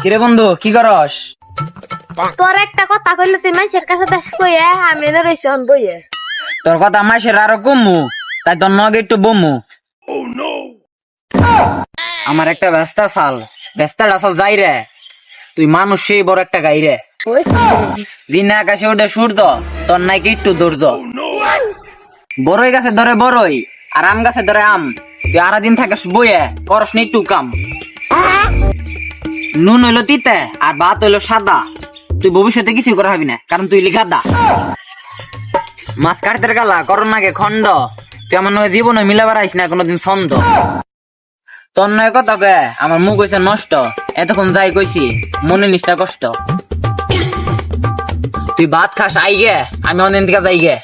কিরে বন্ধু কি করস? তোর একটা কথা কইলে তুই মানুষের কাছে দাস কইয়ে আমি এনে রইছি অন বইয়ে। তোর কথা মাসের আরো কমু, তাই তোর নগে একটু বমু। আমার একটা ব্যস্তা সাল, ব্যস্তাটা সাল যাই রে। তুই মানুষ সেই বড় একটা গাই রে। দিনে আকাশে উঠে সূর্য, তোর নাকি একটু ধৈর্য। বড়ই গাছে ধরে বড়ই, আর আম গাছে ধরে আম। তুই আরা দিন থাকিস বইয়ে, করস নি একটু কাম। নুন হইলো তিতে আর ভাত হইলো সাদা। তুই ভবিষ্যতে কিছু করা হবি না, কারণ তুই লিখাদা। মাছ কাটতে গালা করোন নাগে খন্ড। তুই আমার নয় জীবনে মিলাবার আইস না কোনোদিন ছন্দ। তোর নয় কথা কে আমার মুখ হয়েছে নষ্ট। এতক্ষণ যাই কইছি মনে নিষ্ঠা কষ্ট। তুই ভাত খাস আই গে, আমি অনেক দিকে যাই গে।